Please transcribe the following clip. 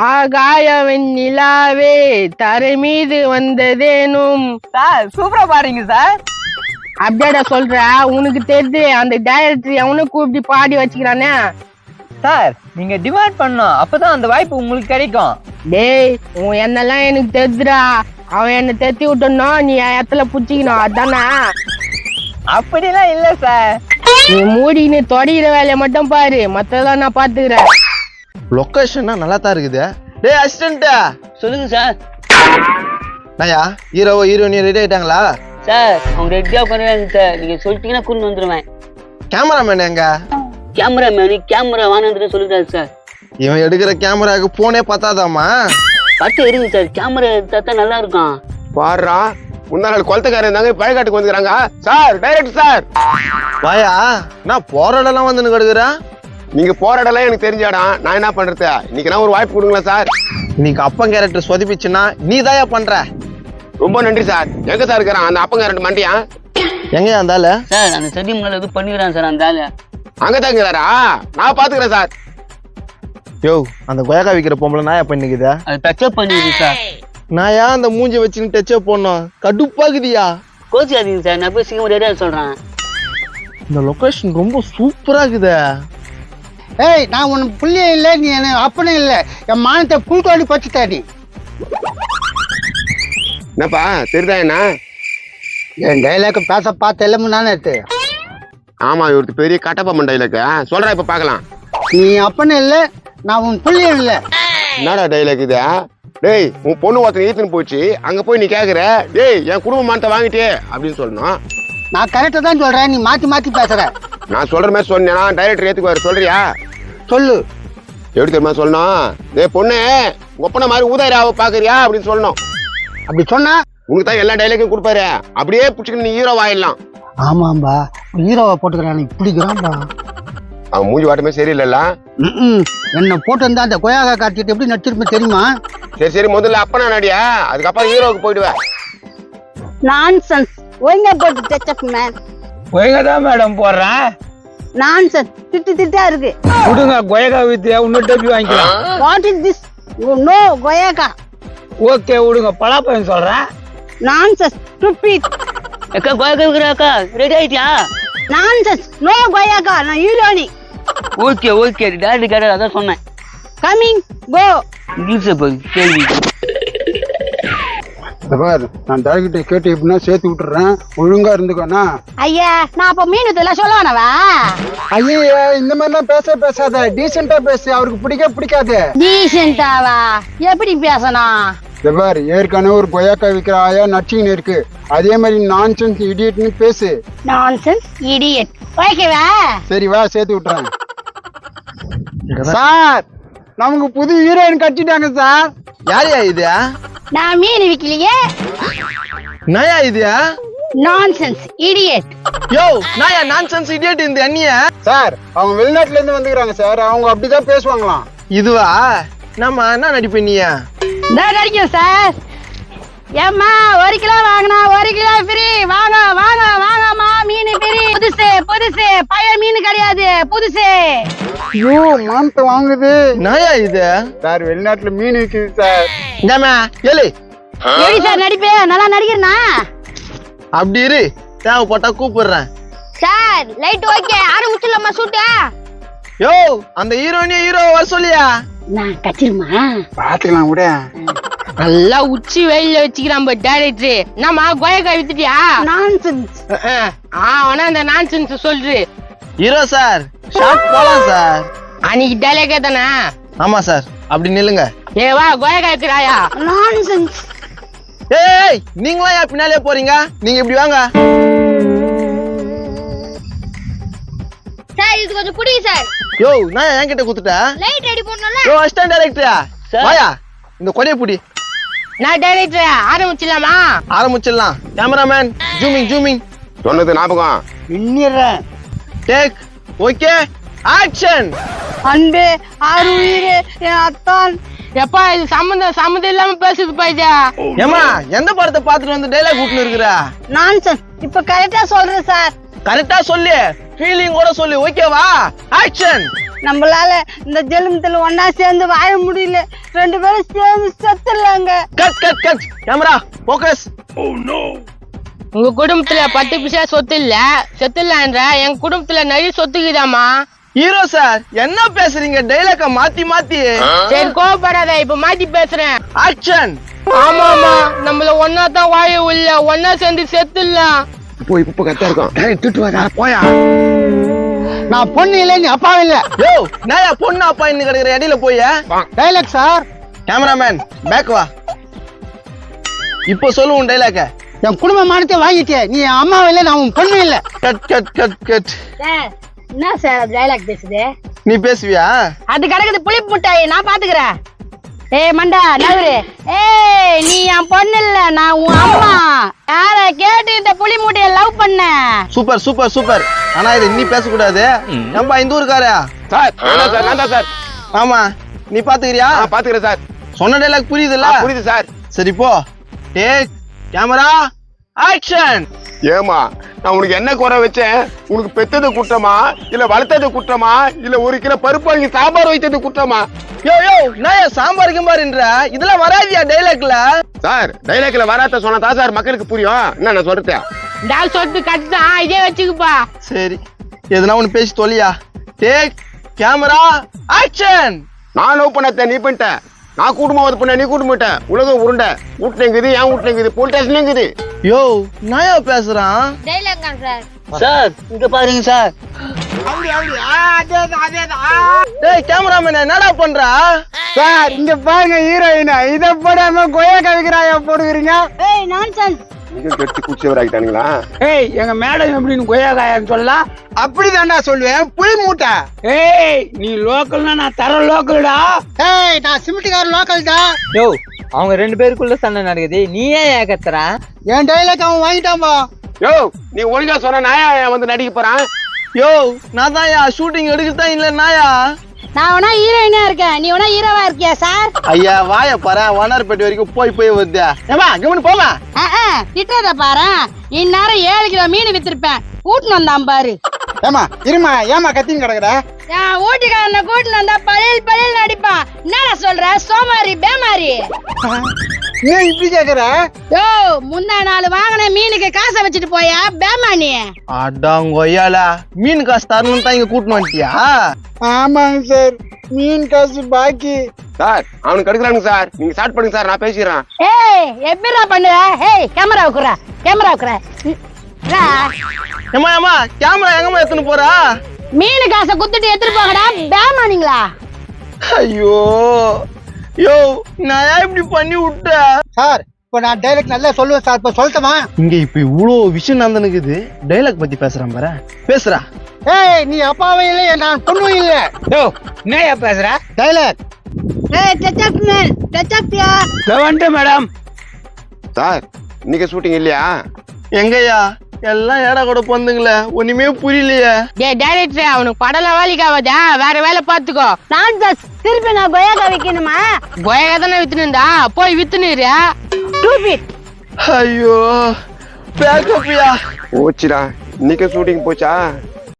ஆகாயவன் நிலாவே தரை மீது வந்ததேனும். சார் சூப்பரா பாருங்க சார். அப்படியாடா சொல்ற? உனக்கு தெரிஞ்சு அந்த டைரக்டர் எவனும் கூப்பிட்டு பாடி வச்சுக்கிறானே. சார் நீங்க டிமாண்ட் பண்ணணும், அப்பதான் அந்த வாய்ப்பு உங்களுக்கு கிடைக்கும். டேய், உன் என்னெல்லாம் எனக்கு தெரிஞ்சுடா. அவன் என்ன தெத்தி விட்டணும், நீ என் இடத்துல புடிச்சிக்கணும், அதானா? அப்படிலாம் இல்ல சார். நீ மூடின்னு தொடைகிற வேலையை மட்டும் பாரு, மத்ததெல்லாம் நான் பாத்துக்கிறேன். லொகேஷன் நல்லா தான் இருக்குது. டேய் அசிஸ்டன்ட்டா, சொல்லுங்க சார். நாயா ஹீரோ ஹீரோயின் ரெடி ஆயிட்டாங்களா? சார் அவங்க ரெடியா பண்ணுவாங்க சார். நீங்க சொல்லிட்டீங்கன்னா கூண்டு வந்துருவேன். கேமராமேன் எங்க? கேமராமேனு கேமரா வாங்கினு சொல்லிட்டாரு சார். இவன் எடுக்கிற கேமராக்கு போனே பார்த்தாதாமா பட்டு இருக்கு சார். கேமரா எடுத்தா தான் நல்லா இருக்கும். பாடுறா, முந்தா நாள் குளத்துக்காரர் இருந்தாங்க, பழக்காட்டுக்கு வந்துக்கிறாங்க சார். டைரக்டர் சார் வாயா, நான் போற இடம்லாம் வந்து கெடுக்குறேன். நீங்க போற இடம்லாம் எனக்கு தெரிஞ்சாடா, நான் என்ன பண்றது? இன்னைக்கு நான் ஒரு வாய்ப்பு கொடுங்களேன் சார். இன்னைக்கு அப்பன் கேரக்டர் சொதிப்பிச்சுன்னா நீ தாயா பண்ற. ரொம்ப நன்றி சார். எங்க சார் இருக்கிறான் அந்த அப்பங்க ரெண்டு மண்டியா? எங்கயா இருந்தால? சார் அந்த செடி முன்னால எதுவும் பண்ணிக்கிறான் சார். அந்த ஆளு அங்கதான் இருக்கிறாரா? நான் பாத்துக்கிறேன் சார். யோ, அந்த கொயக்கா விக்கிற பொம்பளை நாயா பண்ணிக்குதா? அது டச்சப் பண்ணிடுது சார். நாயா அந்த மூஞ்சி வச்சுன்னு டச்சப் போடணும், கடுப்பாக்குதியா? கோச்சிக்காதீங்க சார், நான் போய் சீக்கிரம் ரெடியா சொல்றேன். இந்த லொகேஷன் ரொம்ப சூப்பரா இருக்குதா? ஏய், நான் உன் புள்ளியே இல்லை, நீ என்ன அப்பனே இல்லை, என் மானத்தை புல்தோடி பச்சுட்டா நீ. என்னப்பா தெரியுதா என்ன? என் டைலாக் பேச பார்த்த எல்லாமே நானே எடுத்து. ஆமா, இவருக்கு பெரிய கட்டப்பா டைலாக் சொல்றா, இப்ப பாக்கலாம். நீ அப்பனே இல்லை, நான் உன் புள்ளியே இல்லை. என்னடா டைலாக் இது? டேய், உன் பொண்ணு ஒருத்தன் ஈத்துன்னு போச்சு, அங்க போய் நீ கேக்குற, டேய் என் குடும்ப மானத்தை வாங்கிட்டே அப்படின்னு சொல்லணும். நான் கரெக்டா தான் சொல்றேன், நீ மாத்தி மாத்தி பேசுற. நான் சொல்ற மாதிரி சொன்னேன்னா டைரக்டர் ஏத்துக்குவாரு. சொல்றியா? சொல்லு. எப்படி தெரியுமா சொல்லணும்? டேய் பொண்ணு, ஒப்பனை மாதிரி ஊதாயிராவை பாக்குறியா அப்படின்னு சொல்லணும். அப்படி சொன்னா உனக்கு தான் எல்லா டைலாக்கும் கொடுப்பாரு. அப்படியே பிடிச்சிக்கிட்டு நீ ஹீரோ ஆயிடலாம். ஆமாம்பா, ஹீரோவை போட்டுக்கிறான், நீ பிடிக்கிறான்பா. அவன் மூஞ்சி வாட்டமே சரியில்லைல்ல? என்ன போட்டு இருந்தா அந்த கொய்யாக்கா காட்டிட்டு எப்படி நடிச்சிருப்பேன் தெரியுமா? சரி சரி, முதல்ல அப்பனா நடியா, அதுக்கப்புறம் ஹீரோவுக்கு போயிடுவேன். நான்சென்ஸ். ஒழுங்கா போட்டு டச்சப் மேன். ஒழுங்கா தான் மேடம் போடுறேன். நான்சென்ஸ். திட்டா இருக்கு. விடுங்க, கொயக்கா வித்தியா இன்னொரு டப்பி வாங்கிக்கலாம். What is this? நோ கொய்யாக்கா. ஓகே விடுங்க, பலாப்பழம் சொல்றேன். நான்சென்ஸ். ஸ்டூபிட். அக்கா கோயக்கா விற்கிறாக்கா, ரெடி ஆயிட்டியா? நான்சென்ஸ். நோ கொய்யாக்கா, நான் ஹீரோனி. ஓகே ஓகே, டேரக்டர் கேட்டார், அதான் சொன்னேன். கமிங் கோ. இங்கிலீஷ் கேள்வி. நான் டைரக்டர் கேட்டு எப்படின்னா சேர்த்து விட்டுறேன், ஒழுங்கா இருந்துக்கோண்ணா. ஐயா, நான் அப்ப மீன் இதெல்லாம் சொல்ல வேணவா? ஐயா, இந்த மாதிரிலாம் பேசாத, டீசெண்டா பேசு, அவருக்கு பிடிக்காது. டீசென்டாவா? எப்படி பேசணும்? ஏற்கனவே ஒரு கொய்யாக்கா விற்கிற ஆயா நச்சின்னு இருக்கு, அதே மாதிரி நான்சென்ஸ் இடியட்னு பேசு. Nonsense idiot. ஓகேவா? சரி வா, சேர்த்து விட்டுறேன். சார், நமக்கு புது ஹீரோயின் கட்டிட்டாங்க சார். யாரையா இது? நான் மீன் விக்கலையே. நாயா இது? Nonsense idiot. யோ, நாயா நான்சென்ஸ் இடியட் இந்த அண்ணிய? சார், அவங்க வெளிநாட்டுல இருந்து வந்துக்கிறாங்க சார், அவங்க அப்படிதான் பேசுவாங்களாம். இதுவா? நம்ம என்ன நடிப்பீங்க? நான் நடிக்கிறேன் சார். ஏம்மா, 1 கிலோ வாங்கினா 1 கிலோ ஃப்ரீ. வாங்க வாங்க வாங்கம்மா, மீன் ஃப்ரீ. புதுசு பழைய மீன் கிடையாது, புதுசு. ஐயோ, மானத்தை வாங்குது. நாயா இது? சார், வெளிநாட்டுல மீன் விற்குது சார். இந்தாமா ஏழு. எப்படி சார் நடிப்பேன்? நல்லா நடிக்கிறேனா? அப்படி இரு, தேவைப்பட்டா கூப்பிடுறேன். சார், லைட் ஓகே, ஆரம்பிச்சிடலாமா ஷூட்? யோ, அந்த ஹீரோயினே ஹீரோ வர சொல்லியா? நான் கச்சிருமா? பாத்துக்கலாம் விட. நல்லா உச்சி வெயில வச்சுக்கிறான் டைரக்டர். என்னம்மா கொயக்கா வித்துட்டியா? நான்சென்ஸ். ஆனா அந்த நான்சென்ஸ் சொல்று. ஹீரோ சார், ஷார்ட் போலாம் சார். அன்னைக்கு டைலாக்கே தானே? ஆமா சார், அப்படி நில்லுங்க. ஏ வா, கொயக்கா விக்கிறாயா? நான்சென்ஸ். ஏய், நீங்களா ஏன் பின்னாலே போறீங்க? நீங்க இப்படி வாங்க. சார், இது கொஞ்சம் புடி சார். யோ, நான் என்கிட்ட குத்துட்டா? லைட் ரெடி பண்ணனும்ல. யோ, அசிஸ்டன்ட் டைரக்டரா, வாயா, இந்த கொடையை புடி. நான் டைரக்டர், ஆரம்பிச்சிடலாமா? ஆரம்பிச்சிடலாம். Cameraman, zooming. சொன்னது ஞாபகம். இன்னிறேன். Take, okay, action. அன்பே, ஆருயிரே, என் அத்தான். எப்பா, இது சம்மந்தம் இல்லாம பேசுது பாய்ஜா. ஏமா, எந்த படத்தை பார்த்துட்டு வந்து டைலாக் விட்டுன்னு இருக்கிறா? நான்சென்ஸ். இப்ப கரெக்டா சொல்றேன் சார். கரெக்டா சொல்லு, ஃபீலிங் கூட சொல்லு, ஓகேவா? ஆக்ஷன். நம்மளால இந்த ஜெலுமத்துல ஒன்னா சேர்ந்து வாழ முடியல, 2 பேரும் சேர்ந்து செத்துடலாங்க. Cut cut cut. Camera focus. உங்க குடும்பத்துல 10 பைசா சொத்து இல்ல, செத்துலான்ற எங்க குடும்பத்துல நிறைய சொத்துக்குதாமா. ஹீரோ சார் என்ன பேசுறீங்க? டைலாக மாத்தி மாத்தி. சரி கோவப்படாத, இப்ப மாத்தி பேசுறேன். ஆக்ஷன். ஆமாமா, நம்மள ஒன்னா தான் வாழ இல்ல, ஒன்னா சேர்ந்து செத்துலாம். போய் இப்ப கத்தா இருக்கும். திட்டு வாடா போயா. நான் பொண்ணு இல்லை, நீ அப்பாவும் இல்ல. யோ நாயா பொண்ணு அப்பா இன்னும் கிடக்குற இடையில போய். Dialogue sir. கேமராமேன் பேக் வா. இப்போ சொல்லு உன் டைலாக. என் குடும்ப மானத்தை வாங்கிட்டே, நீ என் அம்மாவும் இல்ல, நான் உன் பொண்ணு இல்ல. Cut cut cut cut. என்ன சார் டைலாக் பேசுது? நீ பேசுவியா? அது கிடக்குது புளிப்பு முட்டாய், நான் பாத்துக்கிறேன். ஏய் மண்டா நவரு, ஏய் நீ என் பொண்ணு இல்ல, நான் உன் அம்மா. யார கேட்டு இந்த புளி மூட்டைய லவ் பண்ண? Super super super. ஆனா இது நீ பேசக்கூடாது. நம்ம இந்த ஊருக்காரா? சார் நான் தான் சார். ஆமா நீ பாத்துக்கிறியா? பாத்துக்கிறேன் சார். சொன்ன டைலாக் புரியுதுல்ல? புரியுது சார். சரி போ. Take camera action. ஏமா நான் உனக்கு என்ன குறை வச்சேன்? உனக்கு பெத்தது குற்றமா இல்ல வளர்த்தது குற்றமா இல்ல 1 கிலோ பருப்பு வாங்கி சாம்பார் வைத்தது குற்றமா? யோ யோ நான் சாம்பார் கிம்பாருன்ற இதெல்லாம் வராதியா டைலாக்ல? சார் டைலாக்ல வராத சொன்னா தான் சார் மக்களுக்கு புரியும். என்ன நான் சொல்றேன்? டால் சொத்து கட்டுதான், இதே வச்சுக்குப்பா. சரி எதுனா ஒண்ணு பேசி தொலையா. Take camera action. நான் லவ் பண்ணத்த நீ பண்ணிட்ட, நான் கூட்டமாவது பண்ண நீ கூட்டு போயிட்ட. உலகம் உருண்டை வீட்டுலங்குது, என் வீட்டுலங்குது, போலீஸ் ஸ்டேஷன்லங்குது. யோ நாயா பேசுறான்? Dialogue sir. சார் இங்க பாருங்க சார். டேய் கேமராமேன் என்னடா பண்றா? சார் இங்க பாருங்க ஹீரோயின், இத போடாம கொய்யா கவிக்கிறாய போடுவீங்க. ஏய் நான்சென்ஸ். நீங்க கெட்டி குடிச்சவராகிட்டானுங்களா? ஏய் எங்க மேடம் எப்படின்னு கொய்யாக்காயன்னு சொல்லலாம். அப்படிதான்டா சொல்லுவேன், புளி மூட்டை. ஏய் நீ லோக்கல்னா நான் தர லோக்கல்டா. ஏய் நான் சிமெண்ட்கார லோக்கல் தான். யோ அவங்க 2 பேருக்குள்ள சண்டை நடக்குது, நீ ஏன் ஏகத்துற? என் டைலாக் அவன் வாங்கிட்டான்பா. யோ நீ ஒழுங்கா சொன்ன நாயா வந்து நடிக்க போறான். யோ நான் தான் ஷூட்டிங் எடுக்கத்தான் இல்ல நாயா. நான் வேணா ஹீரோயினா இருக்கேன், நீ வேணா ஹீரோவா இருக்கியா சார்? ஐயா வாய பாரு, வண்ணார்பேட்டை வரைக்கும் போய் வருதா. ஏமா கவனி போமா. திட்டத பாரு, இந்நேரம் 7 கிலோ மீன் வித்திருப்பேன். கூட்டின்னு வந்தான் பாரு. ஏமா இருமா, ஏமா கத்தின்னு கிடக்குற? என் ஊட்டிக்காரனை கூட்டின்னு வந்தா பழையல் பழையல் நடிப்பான். என்னடா சொல்ற சோமாரி பேமாரி? ஏன் இப்படி கேக்குற? யோ முந்தா நாள் வாங்கின மீனுக்கு காசை வச்சுட்டு போயா பேமானி? அடாங்கொய்யால மீன் காசு தரணும் தான் இங்க கூட்டின்னு வந்துட்டியா? ஆமாங்க சார், மீன் காசு பாக்கி. சார் அவனுக்கு எடுக்கிறானுங்க சார். நீங்க ஸ்டார்ட் பண்ணுங்க சார், நான் பேசிடுறேன். ஏய் எப்படிடா பண்ணுற? ஏய் கேமரா வைக்குறா, கேமரா வைக்குறா. ஏமா ஏமா கேமரா எங்கம்மா எடுத்துன்னு போறா? மீன் காசை குத்துட்டு எடுத்துட்டு போங்கடா பேமானிங்களா. ஐயோ யோ நான் ஏன் இப்படி பண்ணி விட்ட? சார் இப்ப நான் டைலாக் நல்லா சொல்லுவேன் சார், இப்ப சொல்லட்டுமா? இங்க இப்ப இவ்வளோ விஷயம் நடந்துனுக்குது, டைலாக் பத்தி பேசுறான் பாரு. பேசுறா. ஏய் நீ அப்பாவே இல்லை, நான் பொண்ணும் இல்ல. யோ என்னையா பேசுற? டைலாக். ஏய் டச்சாக்டியா வந்துட்டு மேடம். சார் இன்னைக்கு ஷூட்டிங் இல்லையா? எங்கய்யா எல்லாம் ஏடா கூட பொந்துங்களே, ஒண்ணுமே புரியலையே. டேய் டைரக்டர், அவனுக்கு படம்லாம் வேலைக்காவதா, வேற வேலை பாத்துக்கோ. நான் திருப்பி நான் கொய்யாக்கா விக்கணுமா? கொயகா தானே வித்துனுண்டா, போய் வித்துனுரு. ஐயோ பேக்கப்யா. போச்சுடா, இன்னைக்கு ஷூட்டிங் போச்சா?